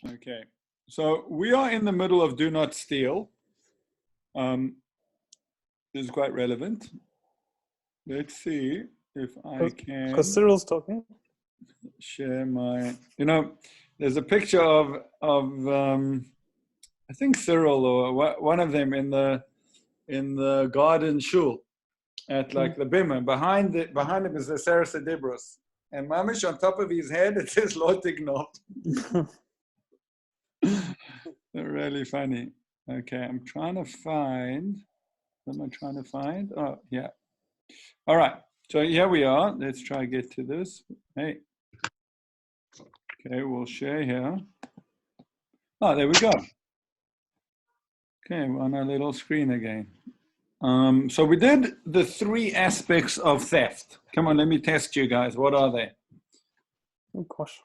Okay, so we are in the middle of do not steal. This is quite relevant. Let's see if I can Because Cyril's talking. share my, there's a picture of I think Cyril or one of them in the garden shul at like the Bimmer. Behind him is the Sarasa Dibros. And Mamish on top of his head, it says Lotignov. They're really funny. Okay, I'm trying to find. What am I trying to find? Oh, yeah. All right. So here we are. Let's try to get to this. Hey. Okay, we'll share here. Oh, there we go. Okay, we're on our little screen again. So we did the 3 aspects of theft. Come on, let me test you guys. What are they? Oh gosh.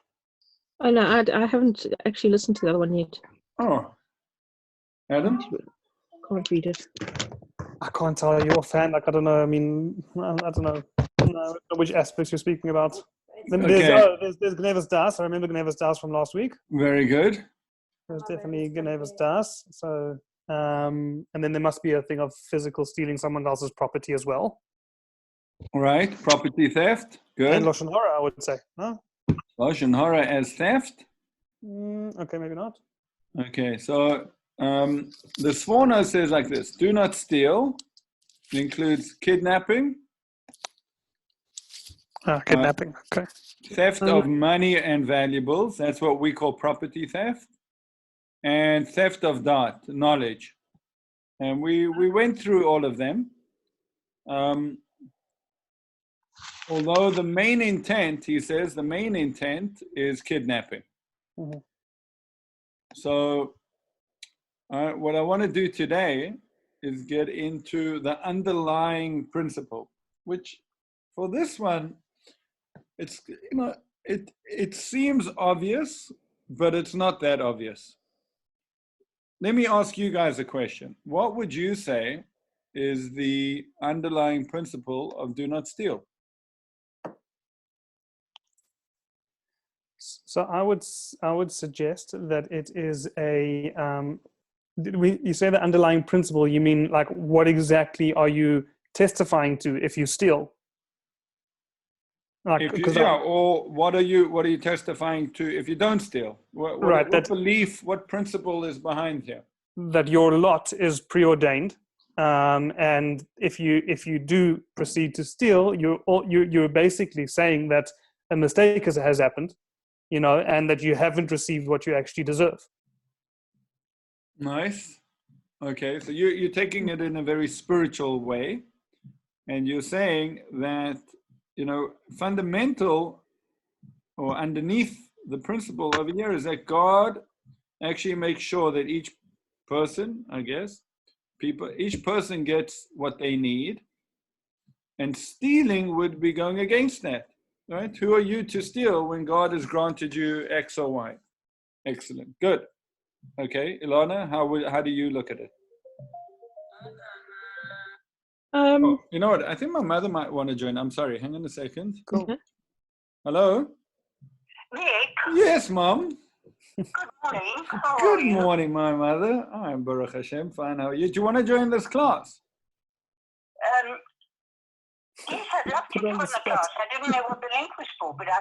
Oh no, I haven't actually listened to the other one yet. Oh, Adam? Can't read it. I can't tell you offhand. Like, I don't know. I mean, I don't know. I don't know which aspects you're speaking about. There's Gnevis Das. I remember Gnevis Das from last week. Very good. There's definitely Gnevis Das. So, and then there must be a thing of physical stealing someone else's property as well. All right, property theft. Good. And Lashon Hara, I would say. No? Lashon Hara as theft. Okay, maybe not. Okay, so the Sforno says like this: do not steal. It includes kidnapping. Kidnapping. Okay. Theft of money and valuables. That's what we call property theft. And theft of knowledge. And we went through all of them. Although the main intent, he says, the main intent is kidnapping. Mm-hmm. So what I want to do today is get into the underlying principle, which for this one, it's, it seems obvious, but it's not that obvious. Let me ask you guys a question. What would you say is the underlying principle of do not steal? So I would suggest that it is a you say the underlying principle, you mean like what exactly are you testifying to if you steal? Like, or what are you testifying to if you don't steal? What belief, what principle is behind here? That your lot is preordained, and if you do proceed to steal, you're basically saying that a mistake has happened, and that you haven't received what you actually deserve. Nice. Okay, so you're taking it in a very spiritual way, and you're saying that, fundamental or underneath the principle over here is that God actually makes sure that each person, each person gets what they need, and stealing would be going against that, right? Who are you to steal when God has granted you X or Y? Excellent, good. Okay, Ilana, how do you look at it? You know what? I think my mother might want to join. I'm sorry. Hang on a second. Cool. Hello? Nick? Yes, Mom. Good morning. How are Good you? morning, my mother. I'm Baruch Hashem. Fine. How are you? Do you want to join this class? Yes, I'd love to join the class. I didn't know what the link was for, but I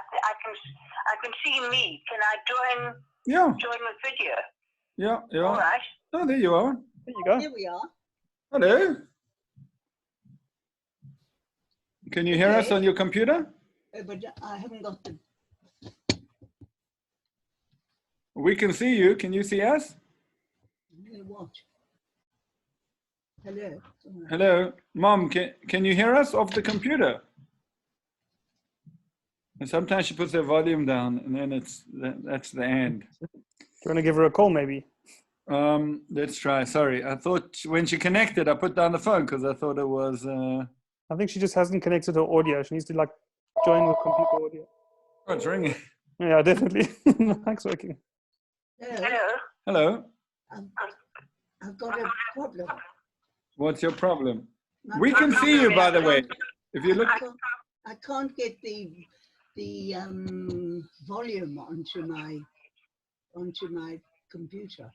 can see me. Can I join? Yeah. Join the video. Yeah. All right. Oh, there you are. There you go. Here we are. Hello. Can you hear us on your computer? But I haven't got the... We can see you. Can you see us? What? Hello. Hello. Mom, can you hear us off the computer? And sometimes she puts her volume down, and then that's the end. Do you want to give her a call, maybe? Let's try. Sorry, I thought when she connected, I put down the phone because I thought it was... I think she just hasn't connected her audio. She needs to join with computer audio. Oh, it's ringing. Yeah, definitely. Thanks, working. Hello. Hello. I've got a problem. What's your problem? We can see you, by the way. If you look... I can't get the volume onto my onto my computer.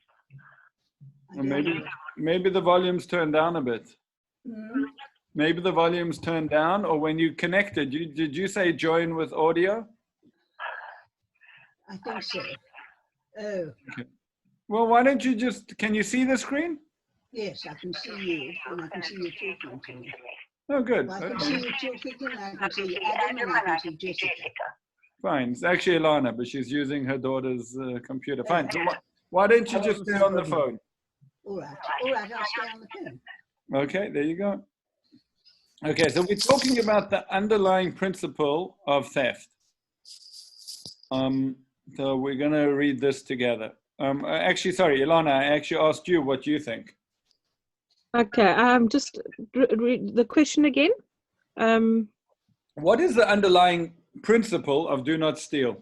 I Or don't maybe, know. maybe the volume's turned down a bit. Hmm? Maybe the volume's turned down, or when you connected, did you say join with audio? I think so. Oh, Well, why don't you just, can you see the screen? yes, I can see you, and I can see you talking to me. Oh, good. Well, I can Okay. see you talking, and I can see Adam, and I can see Jessica. Fine. It's actually Ilana, but she's using her daughter's computer. Fine. Yeah. So why don't you just stay on the phone? All right, I'll stay on the phone. Okay, there you go. Okay, so we're talking about the underlying principle of theft. So we're going to read this together. Actually, sorry, Ilana, I actually asked you what you think. Okay, just read the question again. What is the underlying principle of do not steal?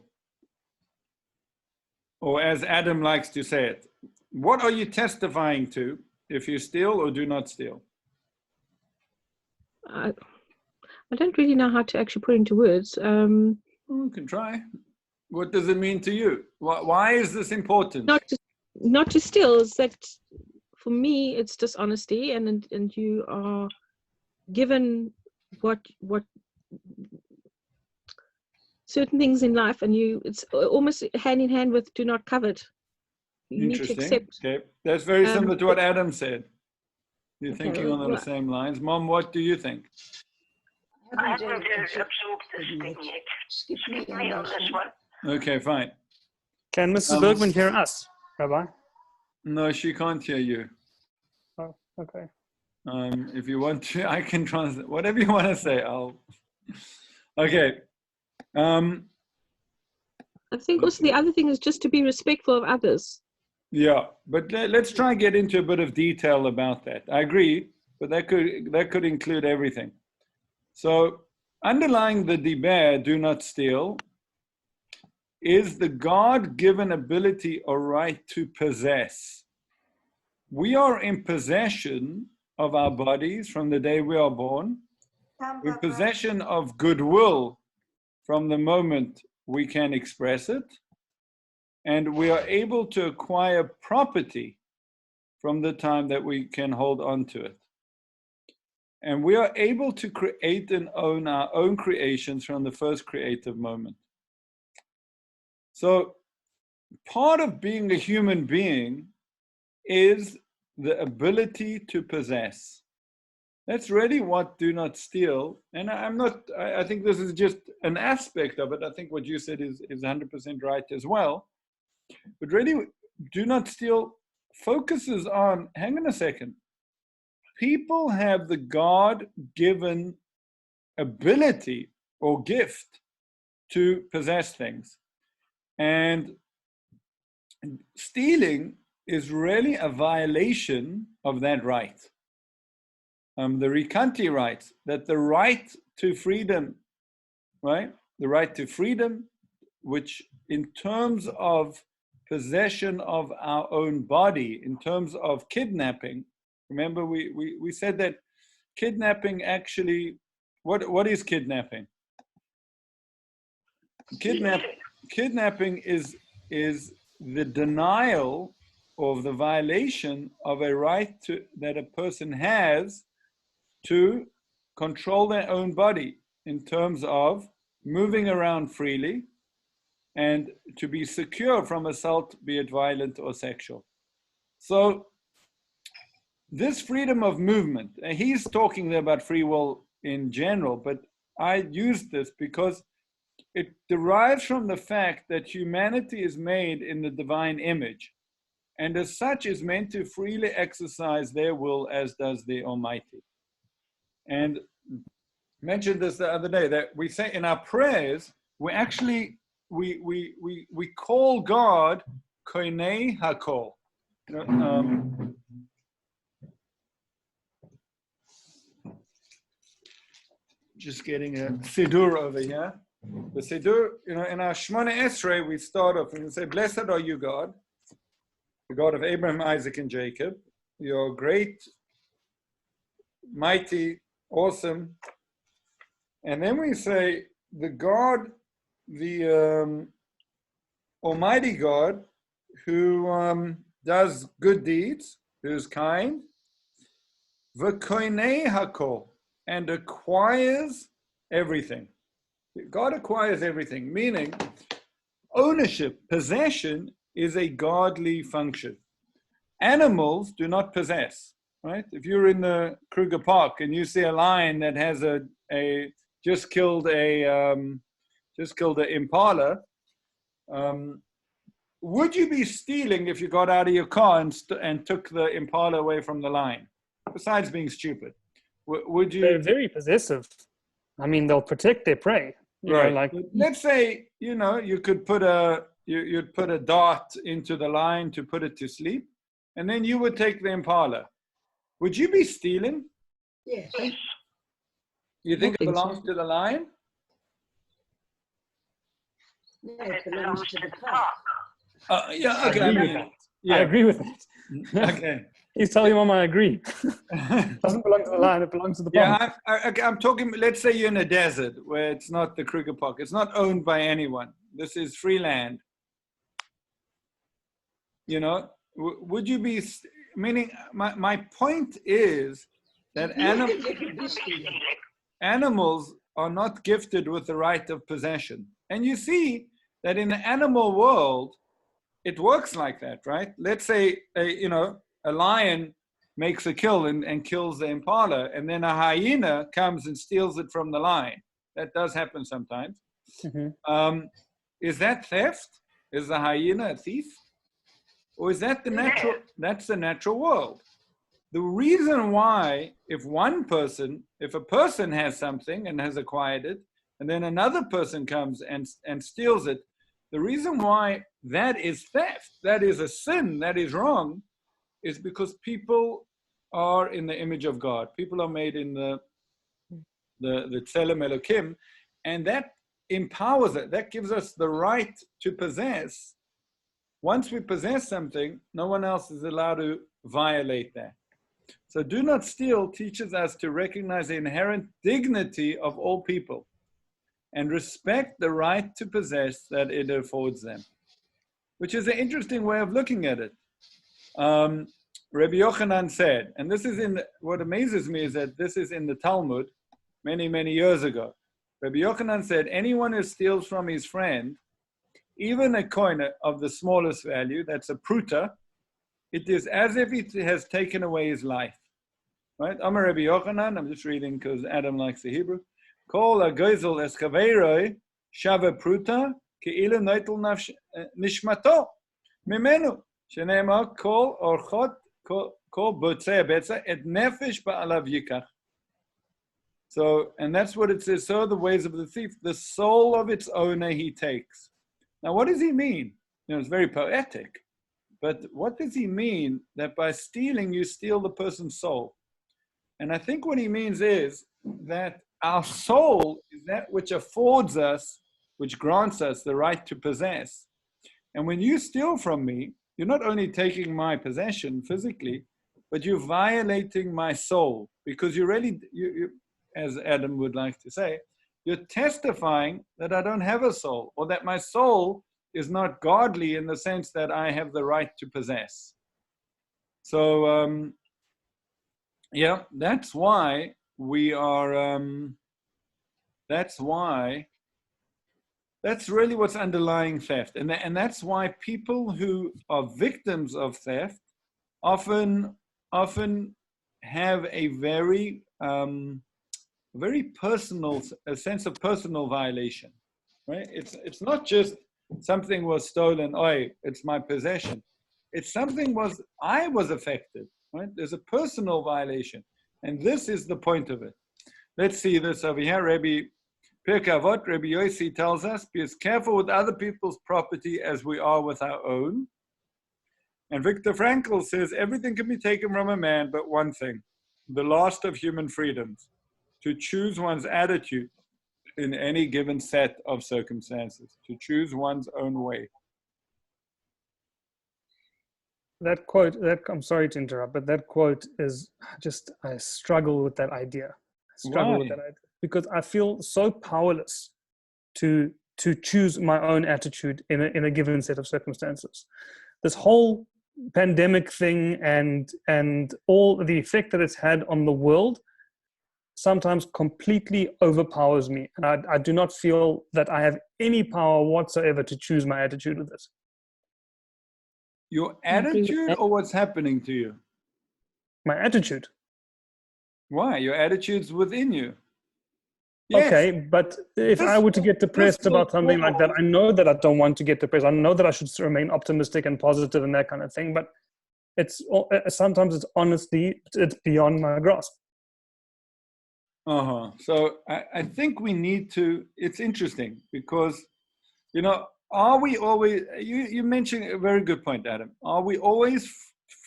Or as Adam likes to say it, what are you testifying to if you steal or do not steal? I don't really know how to actually put into words. You can try. What does it mean to you? Why is this important? Not to steal is that for me it's dishonesty, and you are given what certain things in life, and it's almost hand in hand with do not covet. You need to accept. Okay, that's very similar to what Adam said. You're Okay, thinking on the same lines. Mom, what do you think? I haven't absorbed this thing yet. Skip Skip me on this one. Okay, fine. Can Mrs. Bergman hear us, Rabbi? No, she can't hear you. Oh, okay. If you want to, I can translate. Whatever you want to say, Okay. I think also the other thing is just to be respectful of others. Yeah, but let's try and get into a bit of detail about that. I agree, but that could include everything. So underlying the diber, do not steal, is the God-given ability or right to possess. We are in possession of our bodies from the day we are born, in possession of goodwill from the moment we can express it, and we are able to acquire property from the time that we can hold on to it. And we are able to create and own our own creations from the first creative moment. So part of being a human being is the ability to possess. That's really what do not steal. And I think this is just an aspect of it. I think what you said is 100% right as well. But really, do not steal focuses on, hang on a second, people have the God-given ability or gift to possess things. And stealing is really a violation of that right. The Recanati writes that the right to freedom, right? The right to freedom, which in terms of possession of our own body, in terms of kidnapping, remember we said that kidnapping actually, what is kidnapping? Kidnapping is the denial of the violation of a right that a person has to control their own body in terms of moving around freely and to be secure from assault, be it violent or sexual. So this freedom of movement, and he's talking there about free will in general, but I use this because it derives from the fact that humanity is made in the divine image, and as such is meant to freely exercise their will as does the Almighty. And mentioned this the other day, that we say in our prayers, we actually, we call God Koinei HaKol. Just getting a Siddur over here. The Siddur, in our Shemona Esrei, we start off and we say, blessed are you, God, the God of Abraham, Isaac, and Jacob. You're great, mighty, awesome. And then we say, the God, the Almighty God, does good deeds, who's kind, v'koinei hakol, and acquires everything. God acquires everything, meaning ownership, possession is a godly function. Animals do not possess, right? If you're in the Kruger Park and you see a lion that has just killed an impala, would you be stealing if you got out of your car and took the impala away from the lion? Besides being stupid, would you? They're very possessive. I mean, they'll protect their prey. You know, like, let's say, you could you'd put a dart into the lion to put it to sleep, and then you would take the impala. Would you be stealing? Yes. You think it belongs to the lion? No, it belongs to the park. Yeah, okay. I agree with that. Okay. He's telling your mom I agree. It doesn't belong to the lion, it belongs to the park. Yeah, I'm talking, let's say you're in a desert where it's not the Kruger Park. It's not owned by anyone. This is free land. Would you be, meaning, my point is that animals are not gifted with the right of possession. And you see that in the animal world, it works like that, right? Let's say, a lion makes a kill and kills the impala, and then a hyena comes and steals it from the lion. That does happen sometimes. Mm-hmm. Is that theft? Is the hyena a thief? Or is that that's the natural world? The reason why, if a person has something and has acquired it, and then another person comes and steals it, the reason why that is theft, that is a sin, that is wrong, is because people are in the image of God. People are made in the Tselem Elokim, and that empowers it. That gives us the right to possess. Once we possess something, no one else is allowed to violate that. So do not steal teaches us to recognize the inherent dignity of all people and respect the right to possess that it affords them, which is an interesting way of looking at it. Rabbi Yochanan said, and this is what amazes me is that this is in the Talmud many, many years ago. Rabbi Yochanan said, anyone who steals from his friend, even a coin of the smallest value, that's a pruta, it is as if he has taken away his life. Right? Amar Rabbi Yochanan, I'm just reading because Adam likes the Hebrew. Kol ha-gozel eskaveiroi shava pruta ke'ilu noitel nishmato mimenu sheneemar kol orchot kol botzei betza et nefesh ba'alav yikach. So, and that's what it says. So the ways of the thief, the soul of its owner he takes. Now, what does he mean? It's very poetic, but what does he mean that by stealing you steal the person's soul? And I think what he means is that our soul is that which affords us, which grants us the right to possess. And when you steal from me, you're not only taking my possession physically, but you're violating my soul, because you really, as Adam would like to say, you're testifying that I don't have a soul, or that my soul is not godly in the sense that I have the right to possess. So, yeah, that's why we are, that's really what's underlying theft. And that's why people who are victims of theft often have a very personal, a sense of personal violation, right? It's not just something was stolen, it's my possession. It's I was affected, right? There's a personal violation. And this is the point of it. Let's see this over here. Rabbi Pirkei Avot, Rabbi Yossi tells us, be as careful with other people's property as we are with our own. And Viktor Frankl says, everything can be taken from a man, but one thing, the last of human freedoms, to choose one's attitude in any given set of circumstances, to choose one's own way. That quote, I'm sorry to interrupt, but that quote is just, I struggle with that idea. With that idea because I feel so powerless to choose my own attitude in a given set of circumstances. this whole pandemic thing and all the effect that it's had on the world sometimes completely overpowers me, and I do not feel that I have any power whatsoever to choose my attitude with this. Your I agree with attitude that. or what's happening to you? My attitude. Why? Your attitude's within you. Yes. Okay, but if I were to get depressed about something like that, I know that I don't want to get depressed. I know that I should remain optimistic and positive and that kind of thing, but it's sometimes it's honestly, it's beyond my grasp. So I think we need to, it's interesting because, you know, are we always, you mentioned a very good point, Adam. Are we always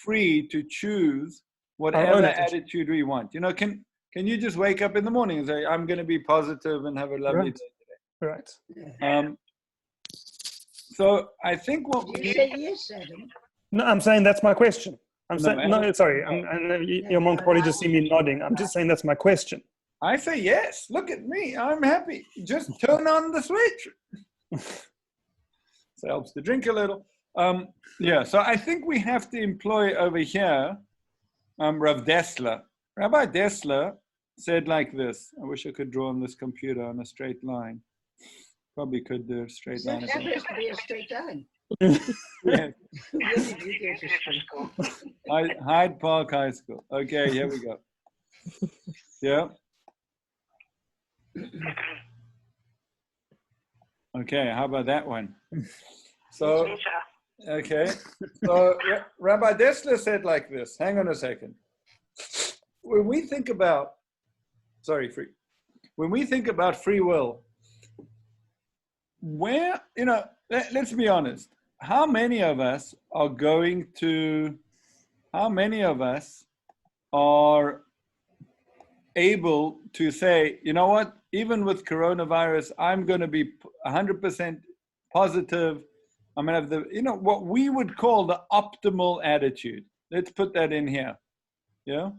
free to choose whatever attitude we want? You know, can you just wake up in the morning and say, I'm going to be positive and have a lovely day today? Right. So I think what we You say yes, Adam. No, I'm saying that's my question. I'm No, saying, Adam, no, sorry. no. Your mom probably just see me nodding. I'm just saying that's my question. I say yes. Look at me. I'm happy. Just turn on the switch. So it helps to drink a little. Yeah, so I think we have to employ over here Rav Dessler. Rabbi Dessler said like this. I wish I could draw on this computer on a straight line. Probably could do a straight line. That has to be a straight line. Yeah. Where did you go to school? Hyde Park High School. Okay, here we go. Yeah. Okay, how about that one? So, okay. So Rabbi Dessler said like this. Hang on a second. When we think about, when we think about free will, where, you know, let's be honest. How many of us are able to say, you know what, even with coronavirus, I'm going to be 100% positive. I'm going to have the, you know, what we would call the optimal attitude. Let's put that in here. Yeah.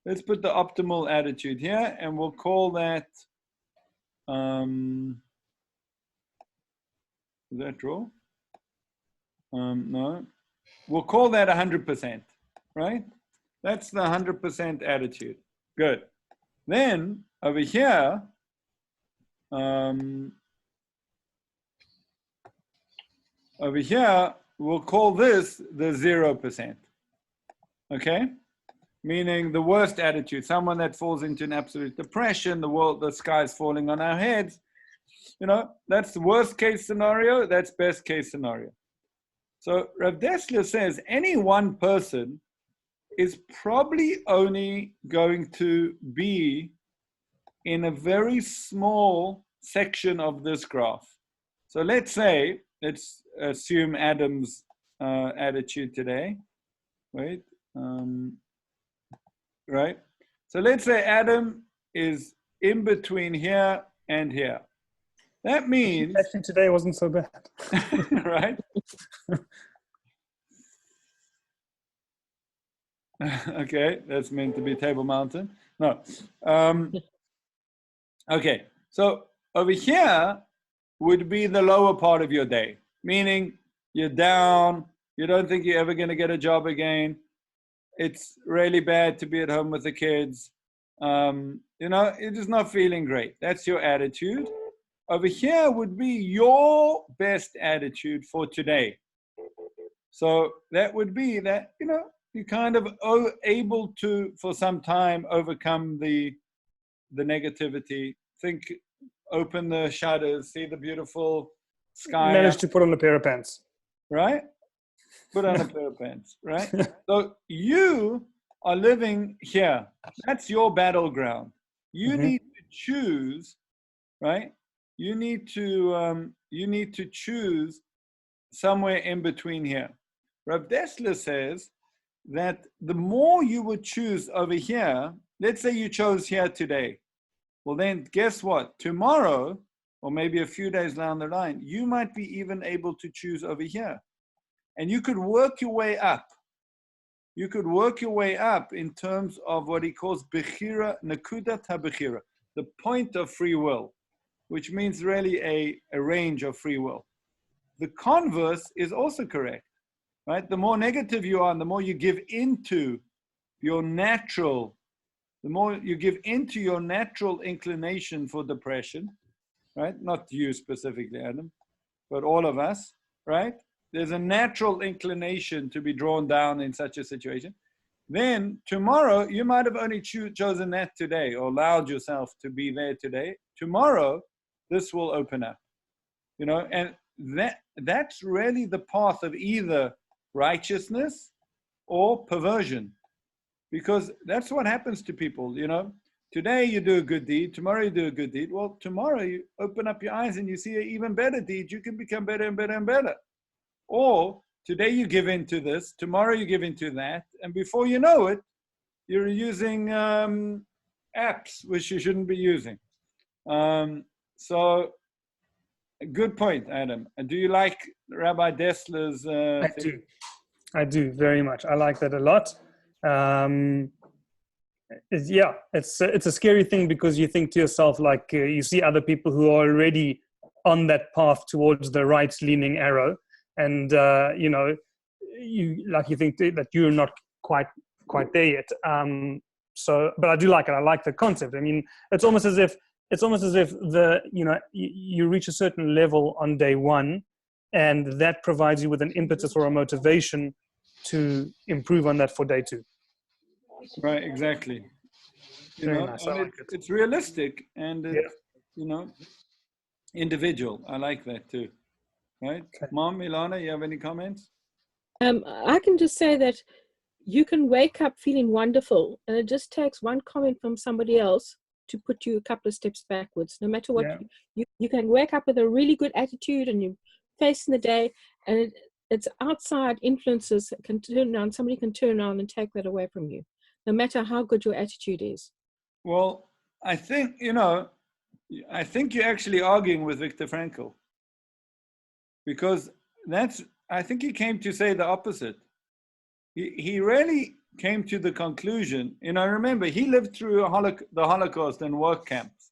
Let's put the optimal attitude here and we'll call that, is that draw? No. We'll call that 100%, right? That's the 100% attitude. Good. Then over here, we'll call this the 0%. Okay? Meaning the worst attitude, someone that falls into an absolute depression, the sky's falling on our heads. You know, that's the worst case scenario, that's best case scenario. So Rav Dessler says any one person is probably only going to be in a very small section of this graph. So let's assume Adam's attitude today. Wait, right? So let's say Adam is in between here and here. That means Actually, today wasn't so bad. right? Okay, that's meant to be Table Mountain. No. Okay, so over here would be the lower part of your day, meaning you're down, you don't think you're ever going to get a job again. It's really bad to be at home with the kids. You know, you're just not feeling great. That's your attitude. Over here would be your best attitude for today. So that would be that, you know, you're kind of able to, for some time, overcome the negativity. Think, open the shutters, see the beautiful sky. Managed to put on a pair of pants. Right? Put on a pair of pants, right? So you are living here. That's your battleground. You need to choose, right? You need to choose somewhere in between here. Rav Dessler says that the more you would choose over here, let's say you chose here today. Well, then guess what? Tomorrow, or maybe a few days down the line, you might be even able to choose over here. And you could work your way up. You could work your way up in terms of what he calls bechira, nakudat ha-bechira, the point of free will, which means really a range of free will. The converse is also correct. right? The more negative you are, and the more you give into your natural, the more you give into your natural inclination for depression, right? Not you specifically, Adam, but all of us, right? There's a natural inclination to be drawn down in such a situation. Then tomorrow, you might have only chosen that today or allowed yourself to be there today. Tomorrow, this will open up, you know, and that's really the path of either righteousness or perversion, because that's what happens to people, you know. Today you do a good deed, tomorrow you do a good deed. Well, tomorrow you open up your eyes and you see an even better deed. You can become better and better and better. Or today you give into this, tomorrow you give into that, and before you know it, you're using apps which you shouldn't be using. So, a good point, Adam. And do you like Rabbi Dessler's? I do very much. I like that a lot. It's a scary thing, because you think to yourself, like, you see other people who are already on that path towards the right-leaning arrow, and you know, you think that you're not quite there yet. So, but I do like it. I like the concept. I mean, it's almost as if you reach a certain level on day one, and that provides you with an impetus or a motivation to improve on that for day two. Right, exactly. Very nice. I like it. It's realistic, and it's, you know, individual. I like that too. Right, okay. Mom, Ilana, you have any comments? I can just say that you can wake up feeling wonderful, and it just takes one comment from somebody else to put you a couple of steps backwards. No matter what, you can wake up with a really good attitude, and you're facing the day, and it's outside influences that can turn around. Somebody can turn around and take that away from you, no matter how good your attitude is. Well, I think, you know, I think you're actually arguing with Viktor Frankl, because I think he came to say the opposite. He really came to the conclusion, you know, remember, he lived through the Holocaust and work camps.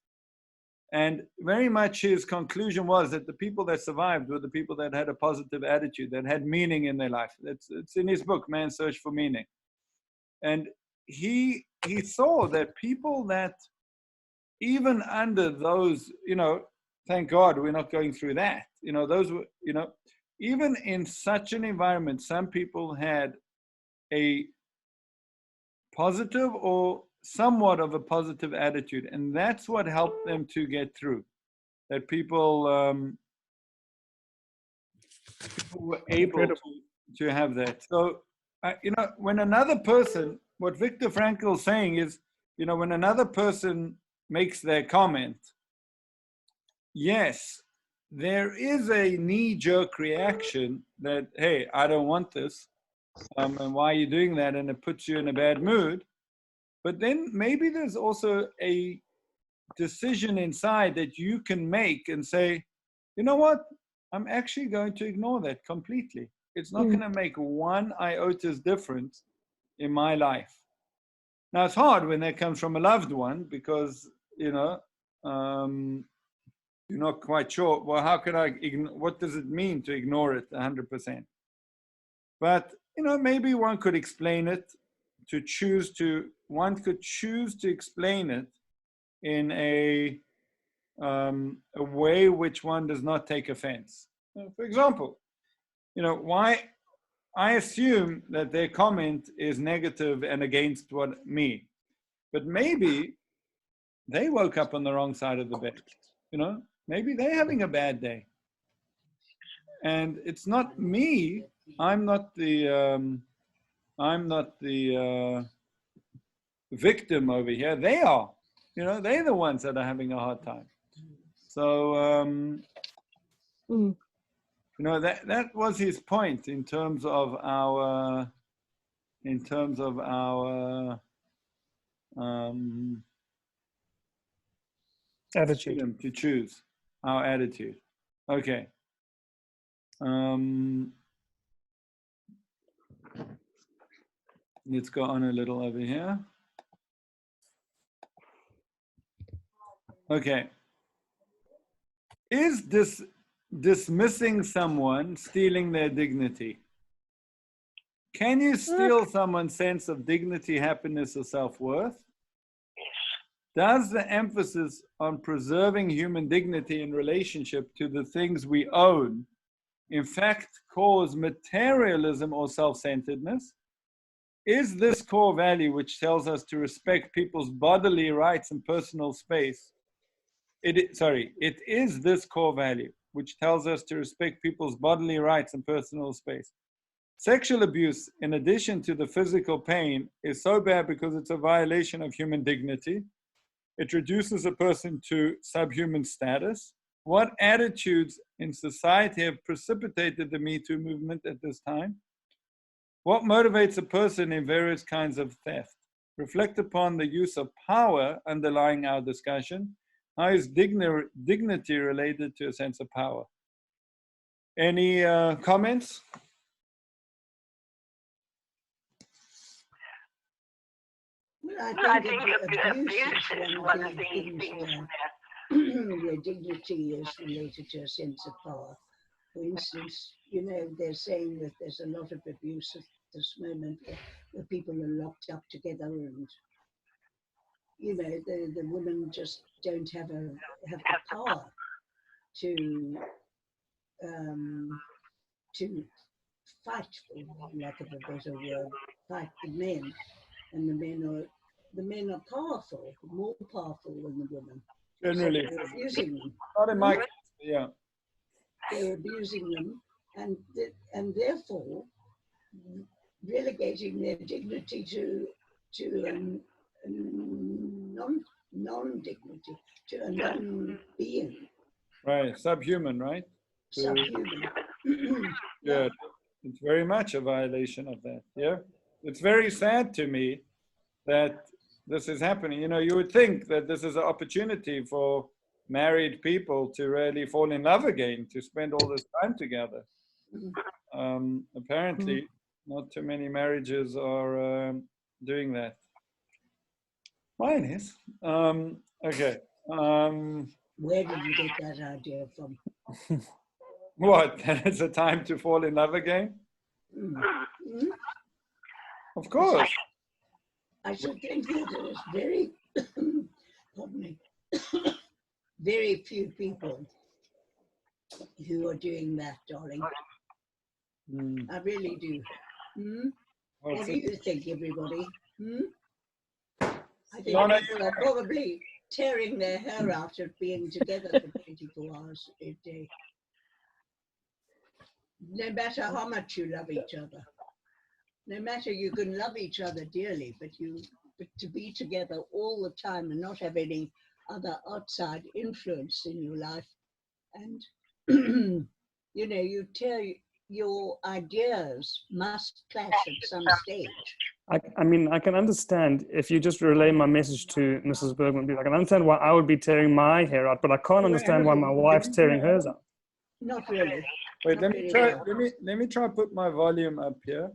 And very much his conclusion was that the people that survived were the people that had a positive attitude, that had meaning in their life. It's in his book, Man's Search for Meaning. And he saw that people that, even under those, you know, thank God we're not going through that. You know, those were, you know, even in such an environment, some people had a positive or somewhat of a positive attitude. And that's what helped them to get through. That people were able to have that. So, you know, when another person, what Viktor Frankl is saying is, you know, when another person makes their comment, yes, there is a knee-jerk reaction that, hey, I don't want this, and why are you doing that? And it puts you in a bad mood. But then maybe there's also a decision inside that you can make and say, you know what? I'm actually going to ignore that completely. It's not going to make one iota difference in my life. Now, it's hard when that comes from a loved one, because, you know, you're not quite sure, well, how can what does it mean to ignore it 100%? But, you know, maybe one could explain it, one could choose to explain it in a way which one does not take offense. For example, you know, why I assume that their comment is negative and against me, but maybe they woke up on the wrong side of the bed. You know, maybe they're having a bad day, and it's not me. I'm not the victim over here. They are. You know, they're the ones that are having a hard time. So, you know, that was his point in terms of our attitude. Freedom to choose our attitude. Okay. Let's go on a little over here. Okay. Is this dismissing someone stealing their dignity? Can you steal someone's sense of dignity, happiness, or self-worth? Does the emphasis on preserving human dignity in relationship to the things we own, in fact, cause materialism or self-centeredness? Is this core value, which tells us to respect people's bodily rights and personal space, it is this core value, which tells us to respect people's bodily rights and personal space. Sexual abuse, in addition to the physical pain, is so bad because it's a violation of human dignity. It reduces a person to subhuman status. What attitudes in society have precipitated the Me Too movement at this time? What motivates a person in various kinds of theft? Reflect upon the use of power underlying our discussion. How is dignity related to a sense of power? Any comments? Well, I think abuse is one of the things where dignity is related to a sense of power. For instance, you know, they're saying that there's a lot of abuse at this moment where people are locked up together and, you know, the women just don't have the power to fight, for lack of a better word, fight the men. And the men are powerful, more powerful than the women. Generally. So they're abusing them. Not in my case, yeah. They're abusing them and therefore relegating their dignity to non-dignity, to a non-being. Right, subhuman, right? Subhuman. Yeah, it's very much a violation of that, yeah? It's very sad to me that this is happening. You know, you would think that this is an opportunity for married people to really fall in love again, to spend all this time together. Apparently, not too many marriages are doing that. Mine is. Okay. Where did you get that idea from? What? That it's a time to fall in love again? Of course. I should think that there's very, pardon me, very few people who are doing that, darling. I really do. What do you think, everybody? I think people are probably tearing their hair out of being together for 24 hours a day. No matter how much you love each other. No matter, you can love each other dearly, but to be together all the time and not have any other outside influence in your life, and you know, your ideas must clash at some stage. I mean, I can understand if you just relay my message to Mrs. Bergman. I can understand why I would be tearing my hair out, but I can't understand why my wife's tearing hers out. Not really. Wait, let me try to put my volume up here.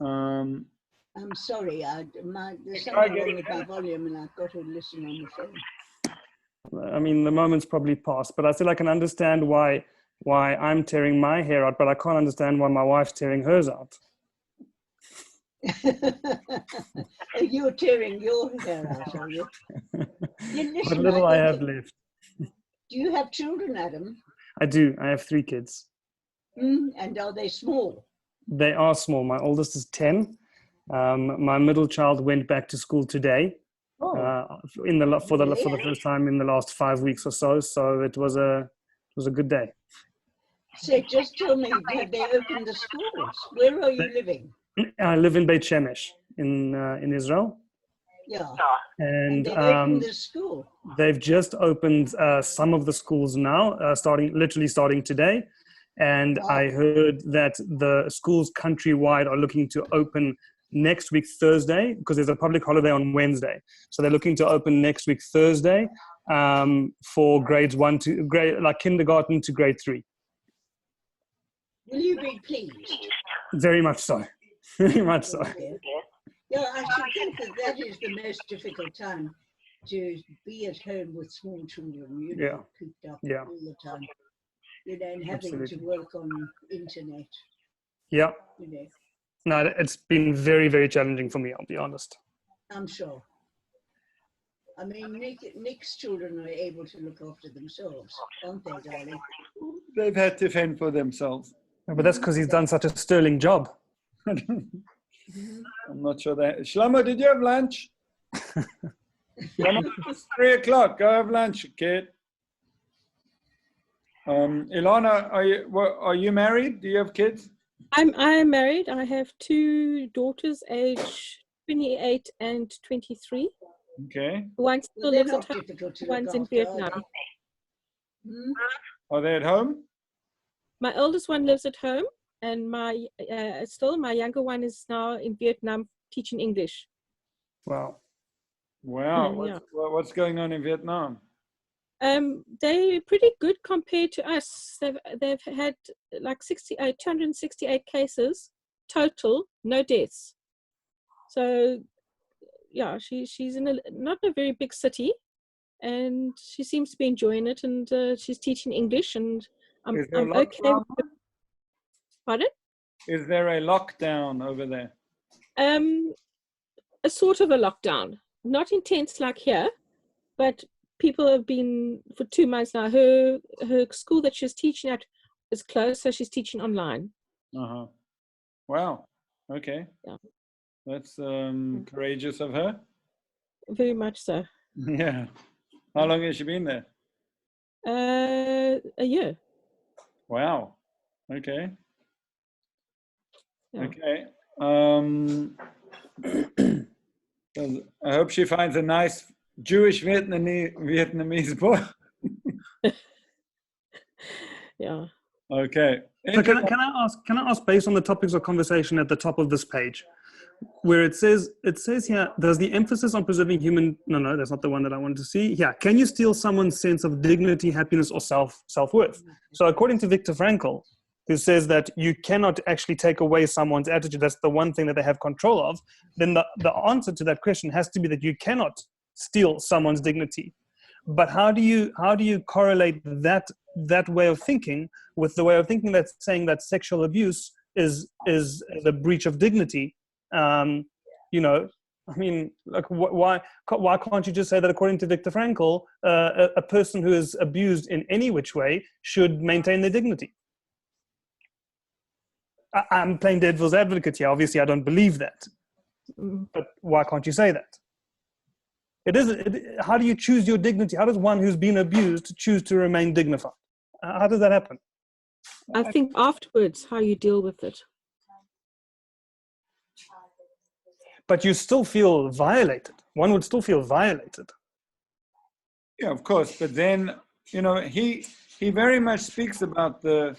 I'm sorry, there's something wrong with my volume and I've got to listen on the phone. I mean, the moment's probably passed, but I still I can understand why I'm tearing my hair out, but I can't understand why my wife's tearing hers out. You're tearing your hair out, are you? What little I have left. Do you have children, Adam? I do. I have 3 kids. And are they small? They are small. My oldest is 10. My middle child went back to school today. For the first time in the last 5 weeks or so. So it was a good day. So just tell me, have they opened the schools? Where are you living? I live in Beit Shemesh in Israel. Yeah. And they opened the school. They've just opened some of the schools now, starting today. And I heard that the schools countrywide are looking to open next week Thursday, because there's a public holiday on Wednesday. So they're looking to open next week Thursday for grades 1 to like kindergarten to grade 3. Will you be pleased? Very much so. Very much so. Yeah, I should think that is the most difficult time to be at home with small children, you know, cooped up all the time, you know, and having to work on internet. Yeah. You know, No, it's been very, very challenging for me, I'll be honest. I'm sure. I mean, Nick's children are able to look after themselves, aren't they, darling? They've had to fend for themselves. But that's because he's done such a sterling job. I'm not sure that. Shlomo, did you have lunch? Shlomo, it's 3 o'clock. Go have lunch, kid. Ilana, are you married? Do you have kids? I am married. I have 2 daughters, age 28 and 23. Okay. One still They're lives at not home. difficult to One's look in after, are Vietnam. they? Hmm? Are they at home? My oldest one lives at home, and my younger one is now in Vietnam teaching English. Wow. Wow. Yeah. What's going on in Vietnam? They're pretty good compared to us. They've had like 268 cases total, no deaths. So yeah, she's in not a very big city, and she seems to be enjoying it, and she's teaching English, and I'm Is there a okay. lockdown? Pardon? Is there a lockdown over there? A sort of a lockdown, not intense like here, but people have been for 2 months now. Her school that she's teaching at is closed, so she's teaching online. Uh-huh. Wow. Okay. Yeah. That's courageous of her. Very much so. Yeah. How long has she been there? A year. Wow. Okay. Yeah. Okay. I hope she finds a nice Jewish Vietnamese boy. Yeah. Okay. So can I ask, based on the topics of conversation at the top of this page, where it says here, does the emphasis on preserving human, no, that's not the one that I wanted to see. Yeah, can you steal someone's sense of dignity, happiness, or self-worth? So according to Viktor Frankl, who says that you cannot actually take away someone's attitude, that's the one thing that they have control of, then the answer to that question has to be that you cannot steal someone's dignity. But how do you correlate that way of thinking with the way of thinking that's saying that sexual abuse is the breach of dignity? You know, I mean, like, why can't you just say that according to Viktor Frankl, a person who is abused in any which way should maintain their dignity? I'm playing devil's advocate here. Obviously, I don't believe that. But why can't you say that? How do you choose your dignity? How does one who's been abused choose to remain dignified? How does that happen? I think afterwards, how you deal with it. But you still feel violated. One would still feel violated. Yeah, of course. But then, you know, he very much speaks about the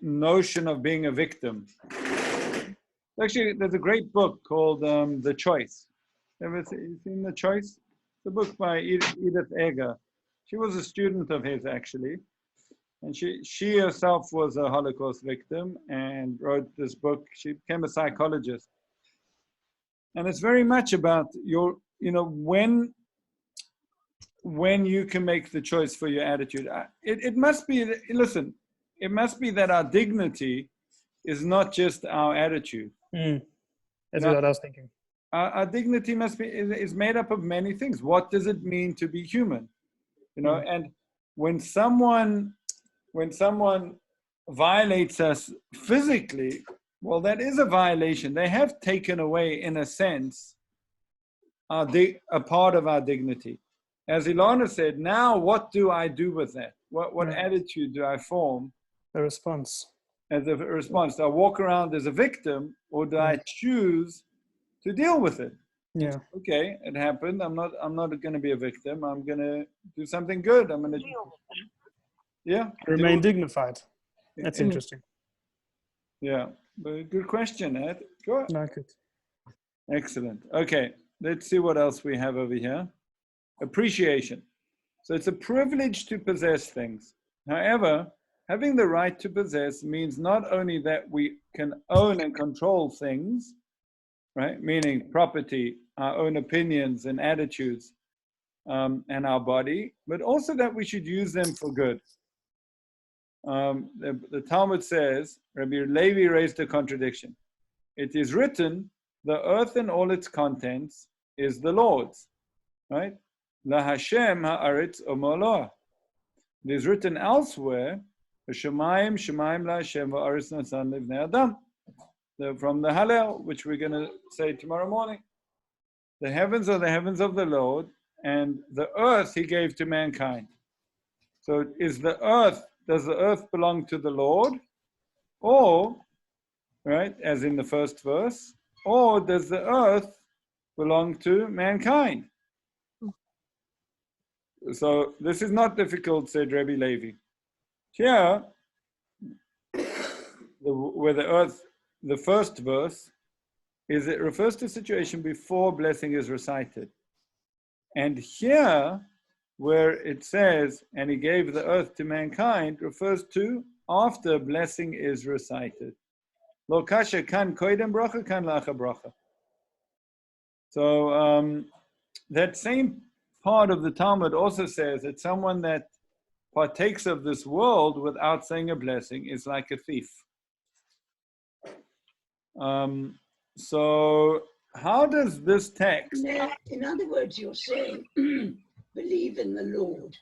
notion of being a victim. Actually, there's a great book called The Choice. Ever seen The Choice? It's a book by Edith Eger. She was a student of his, actually. And she herself was a Holocaust victim and wrote this book. She became a psychologist. And it's very much about when you can make the choice for your attitude. It must be, listen, it must be that our dignity is not just our attitude. That's what I was thinking. Our dignity is made up of many things. What does it mean to be human? You know, and when someone violates us physically, well, that is a violation. They have taken away, in a sense, a part of our dignity. As Ilana said, now what do I do with that? What attitude do I form? A response. As a response, do I walk around as a victim, or do I choose to deal with it? Yeah. Okay, it happened. I'm not going to be a victim. I'm going to do something good. I'm going to Remain dignified. That's interesting. Yeah, but good question, Ed. Go. No, good. Excellent. Okay, let's see what else we have over here. Appreciation. So it's a privilege to possess things. However, having the right to possess means not only that we can own and control things, right? Meaning property, our own opinions and attitudes, and our body, but also that we should use them for good. The Talmud says, Rabbi Levi raised a contradiction. it is written, the earth and all its contents is the Lord's, right? La Hashem ha'aretz umoloah. It is written elsewhere, Shemayim, Shemayim la Hashem va'aretz nasan livnei adam. From the Hallel, which we're going to say tomorrow morning. The heavens are the heavens of the Lord, and the earth he gave to mankind. So does the earth belong to the Lord? Or, right, as in the first verse, or does the earth belong to mankind? So this is not difficult, said Rabbi Levi. Here, where the earth, the first verse, it refers to a situation before blessing is recited. And here, where it says, and he gave the earth to mankind, refers to after blessing is recited. Lo kasha kan koidem bracha, kan lacha bracha. So that same part of the Talmud also says that someone that partakes of this world without saying a blessing is like a thief. So how does this text... In other words, you're saying, believe in the Lord.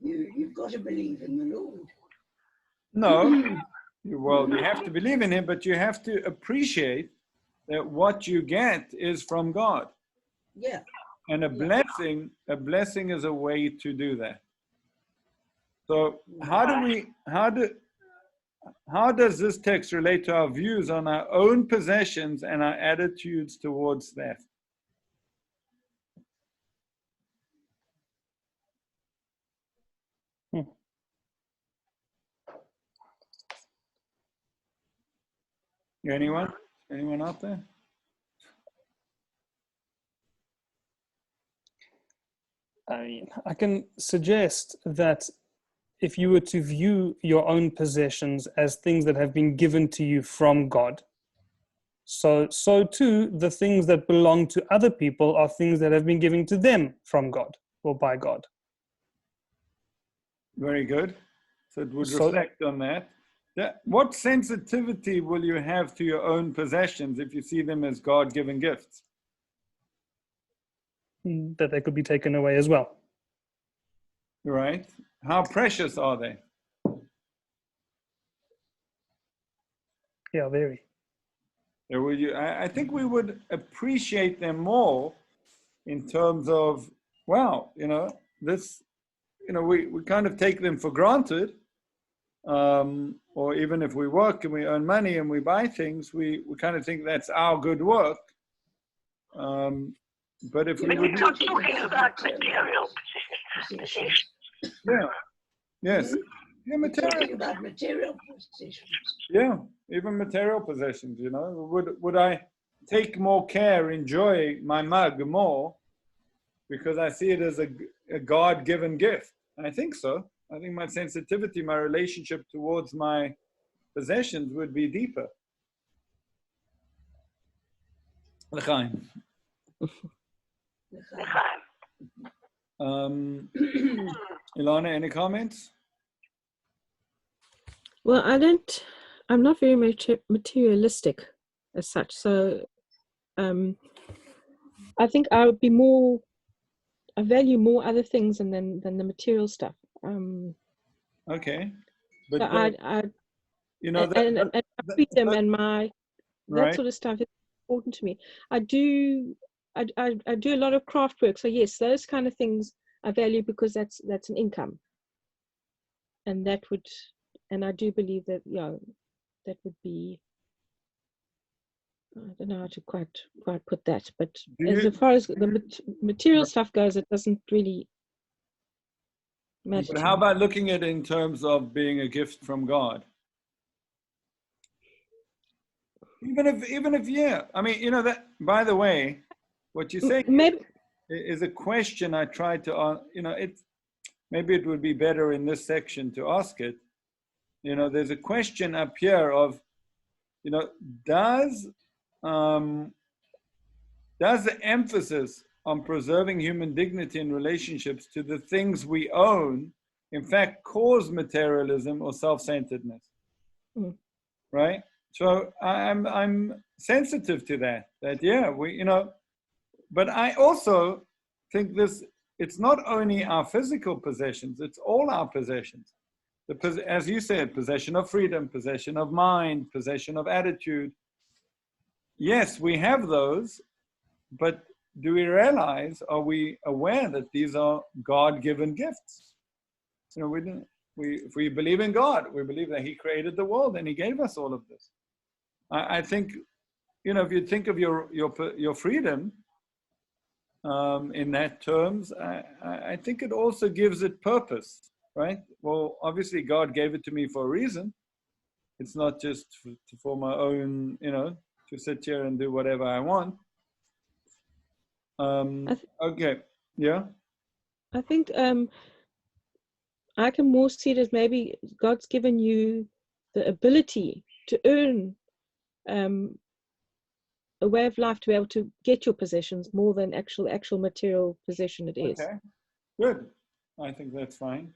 You've got to believe in the Lord. No, well, you have to believe in him, but you have to appreciate that what you get is from God. Yeah. And a blessing is a way to do that. So how does this text relate to our views on our own possessions and our attitudes towards that? Anyone? Anyone out there? I mean, I can suggest that if you were to view your own possessions as things that have been given to you from God, so too the things that belong to other people are things that have been given to them from God or by God. Very good. So it would reflect on that. What sensitivity will you have to your own possessions if you see them as God-given gifts? That they could be taken away as well. Right. How precious are they? Yeah, very. I think we would appreciate them more in terms of, wow, this, we kind of take them for granted. Or even if we work and we earn money and we buy things, we kind of think that's our good work. But if we would... not talking about material possessions. Yeah. Yes. Yeah, Talking about material possessions. Yeah, even material possessions, Would I take more care, enjoy my mug more because I see it as a God-given gift? I think so. I think my sensitivity, my relationship towards my possessions would be deeper. L'chaim. Ilana, any comments? Well, I'm not very materialistic as such. So I think I value more other things than the material stuff. Okay. But so freedom and my that sort of stuff is important to me. I do a lot of craft work. So yes, those kind of things I value because that's an income. And I do believe that that would be, I don't know how to quite put that, but as far as the material stuff goes, it doesn't really matter. But how about looking at it in terms of being a gift from God? Even if yeah, I mean, that, by the way, what you say is a question I tried to, maybe it would be better in this section to ask it. There's a question up here of, does the emphasis on preserving human dignity in relationships to the things we own, in fact, cause materialism or self-centeredness? right? So I'm sensitive to that. That yeah, but I also think it's not only our physical possessions; it's all our possessions. As you said, possession of freedom, possession of mind, possession of attitude. Yes, we have those, but do we realize? Are we aware that these are God-given gifts? If we believe in God, we believe that He created the world and He gave us all of this. I think, if you think of your freedom in that terms, I think it also gives it purpose, right? Well, obviously God gave it to me for a reason. It's not just for my own, to sit here and do whatever I want. Okay, yeah. I think I can more see it as maybe God's given you the ability to earn a way of life to be able to get your possessions more than actual material possession it is. Okay, good. I think that's fine.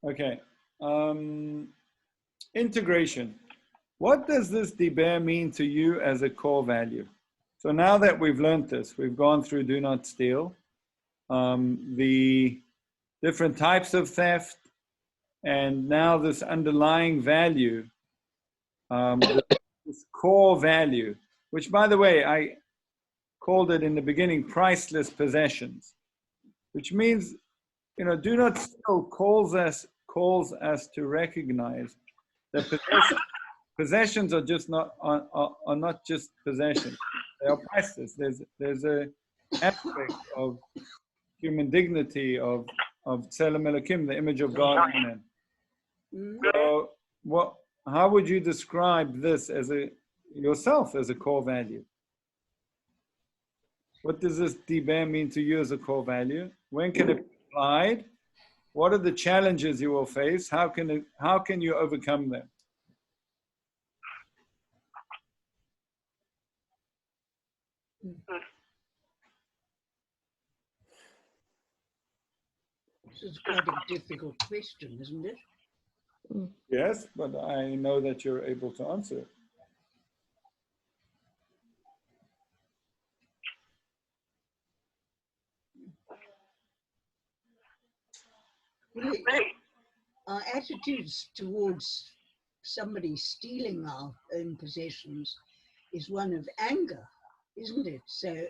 Okay. Integration. What does this diber mean to you as a core value? So now that we've learned this, we've gone through do not steal, the different types of theft, and now this underlying value, this core value, which, by the way, I called it in the beginning priceless possessions, which means, do not steal calls us to recognize that possessions are just not just possessions. They are priceless. There's a aspect of human dignity, of Tselem Elokim, the image of God in them. So how would you describe this yourself as a core value? What does this diber mean to you as a core value? When can it be applied? What are the challenges you will face? How can you overcome them? This is quite a difficult question, isn't it? Yes, but I know that you're able to answer it. Well, our attitudes towards somebody stealing our own possessions is one of anger, isn't it? So,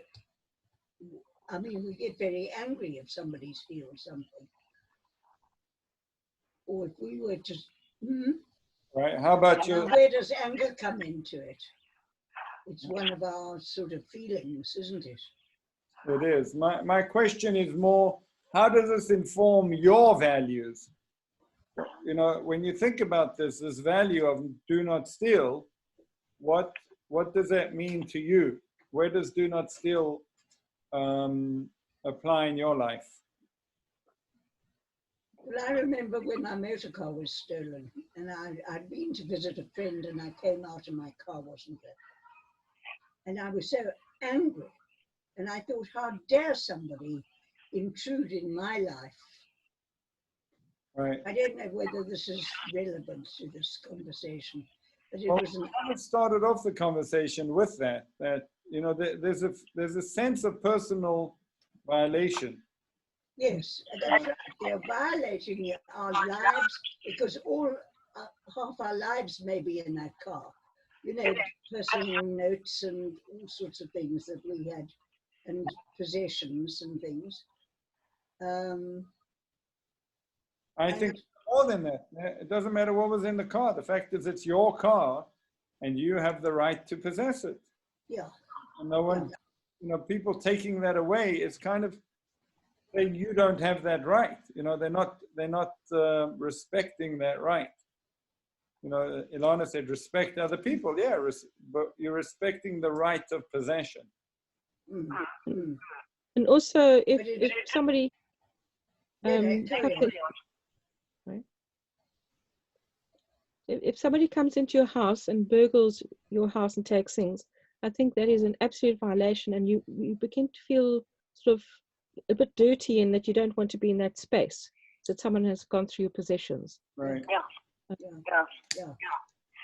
I mean, we get very angry if somebody steals something. Or if we were to... Right, how about you? Where does anger come into it? It's one of our sort of feelings, isn't it? It is. My question is more, how does this inform your values? When you think about this value of do not steal, what does that mean to you? Where does do not steal apply in your life? Well, I remember when my motor car was stolen, and I'd been to visit a friend, and I came out and my car wasn't there. And I was so angry, and I thought, how dare somebody intrude in my life? Right. I don't know whether this is relevant to this conversation, but it Well, was I started off the conversation with that there's a sense of personal violation. yes, that's right. They're violating our lives because half our lives may be in that car. Personal notes and all sorts of things that we had, and possessions and things. I think more than that. It doesn't matter what was in the car. The fact is, it's your car, and you have the right to possess it. Yeah. And no one, people taking that away is kind of saying you don't have that right. They're not respecting that right. Ilana said respect other people. Yeah, but you're respecting the right of possession. Mm-hmm. And also, if somebody if somebody comes into your house and burgles your house and takes things, I think that is an absolute violation, and you begin to feel sort of a bit dirty, and that you don't want to be in that space. That someone has gone through your possessions. Right. Yeah.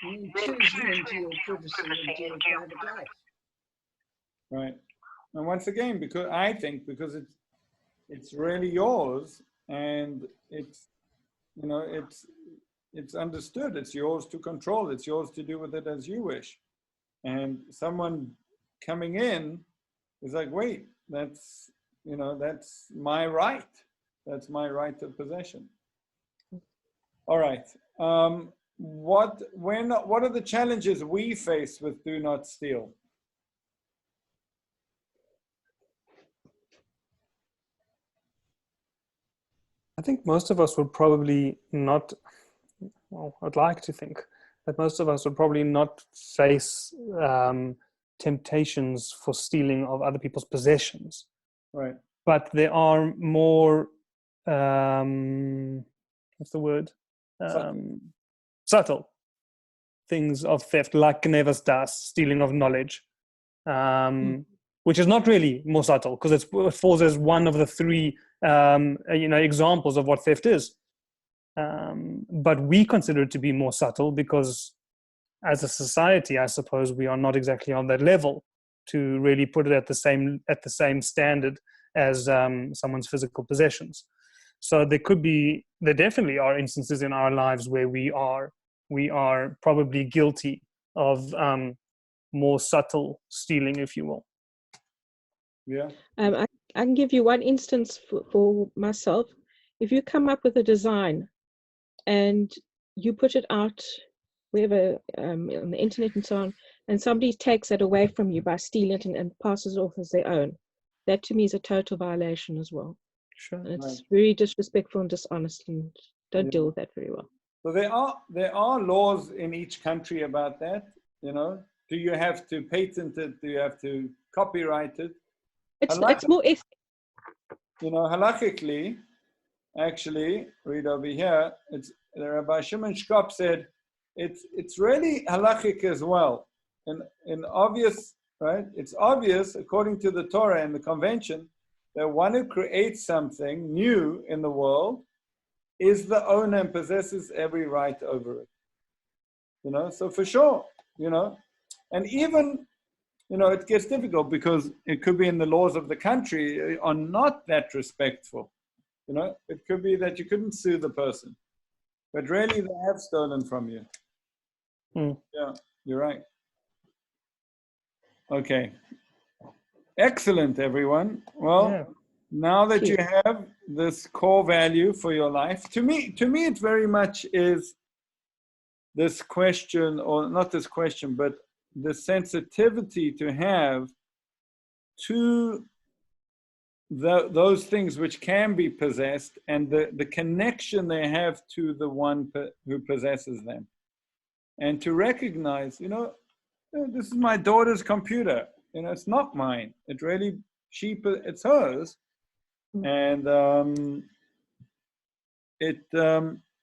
You intrusion into your privacy, into your private life. Right. And once again, because I think because it's really yours, and it's, you know, it's understood. It's yours to control. It's yours to do with it as you wish. And someone coming in is like, wait, that's, you know, that's my right. That's my right of possession. All right. What are the challenges we face with Do Not Steal? I think most of us would probably not, well, I'd like to think that most of us would probably not face temptations for stealing of other people's possessions. Right. But there are more, what's the word? Subtle things of theft, like Gnevasdas, stealing of knowledge, which is not really more subtle, because it falls as one of the three examples of what theft is. But we consider it to be more subtle because as a society, I suppose, we are not exactly on that level to really put it at the same standard as someone's physical possessions. So there definitely are instances in our lives where we are probably guilty of more subtle stealing, if you will. Yeah. I can give you one instance for myself. If you come up with a design and you put it out wherever, on the internet and so on, and somebody takes it away from you by stealing it and passes it off as their own, that to me is a total violation as well. Sure. And it's very disrespectful and dishonest, and don't deal with that very well. So there are laws in each country about that. You know, do you have to patent it? Do you have to copyright it? It's more ethical. You know, halachically, actually, read over here, it's the Rabbi Shimon Shkop said it's really halachic as well. In obvious, right? It's obvious according to the Torah and the convention that one who creates something new in the world is the owner and possesses every right over it. You know, so for sure, you know, and even, you know, it gets difficult because it could be in the laws of the country are not that respectful. You know, it could be that you couldn't sue the person, but really they have stolen from you. Yeah, you're right. Okay. Excellent, everyone. Well, Yeah. Now that you have this core value for your life, to me, it very much is this question, or not this question, but the sensitivity to have to those things which can be possessed, and the connection they have to the one who possesses them. And to recognize, you know, this is my daughter's computer. You know, it's not mine. It really, it's hers. And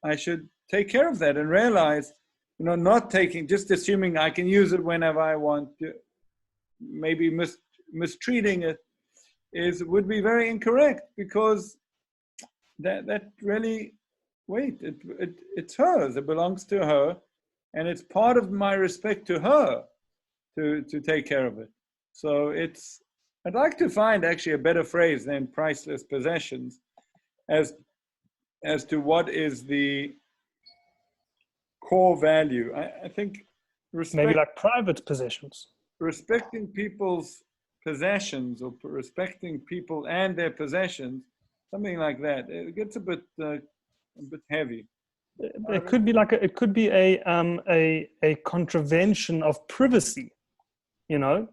I should take care of that and realize, you know, not just assuming I can use it whenever I want to, maybe mistreating it would be very incorrect, because that really, it's hers. It belongs to her, and it's part of my respect to her to take care of it. So I'd like to find actually a better phrase than priceless possessions as to what is the core value. I think maybe like private possessions. Respecting people's possessions, or respecting people and their possessions, something like that. It gets a bit heavy. It could be a contravention of privacy, you know,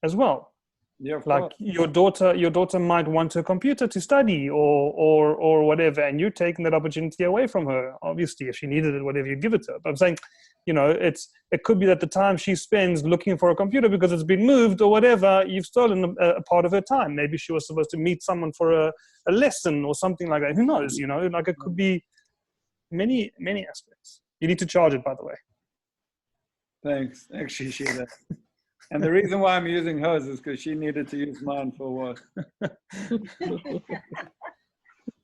as well. Yeah, of like course. your daughter might want a computer to study or whatever, and you're taking that opportunity away from her. Obviously, if she needed it, whatever, you give it to her. But I'm saying, you know, it could be that the time she spends looking for a computer because it's been moved or whatever, you've stolen a part of her time. Maybe she was supposed to meet someone for a lesson or something like that. Who knows? You know, like it could be many aspects. You need to charge it, by the way. Thanks. Actually, she does. And the reason why I'm using hers is because she needed to use mine for work.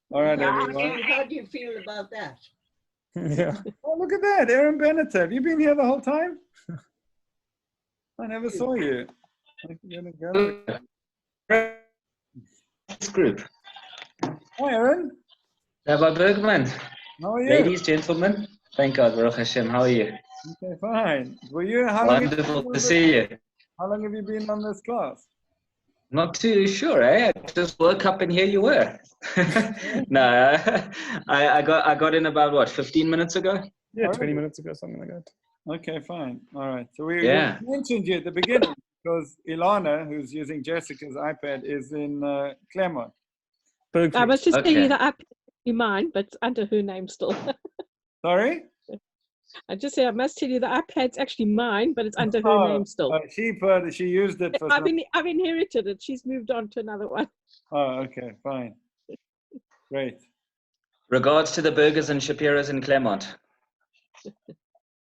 All right, everyone. How do you feel about that? Yeah. Oh, look at that, Aaron Bennett. Have you been here the whole time? I never saw you. This group. Hi, Aaron. Rabbi Bergman. How are you? Ladies, gentlemen. Thank God, Baruch Hashem. How are you? Okay, fine. Were you? How long have you Wonderful been on to this- see you. How long have you been on this class? Not too sure, eh? I just woke up and here you were. No, I got in about what, 15 minutes ago? Yeah, Oh, 20 really? minutes ago, something like that. Okay, fine. All right. So we Yeah. mentioned you at the beginning because Ilana, who's using Jessica's iPad, is in Claremont. I Berkeley. must just tell Okay. you that iPad is mine, but it's under her name still. Sorry? I just say I must tell you the iPad's actually mine, but it's under her name still. She used it for I've some. I've inherited it. She's moved on to another one. Oh, okay, fine. Great. Regards to the burgers and Shapiro's in Claremont.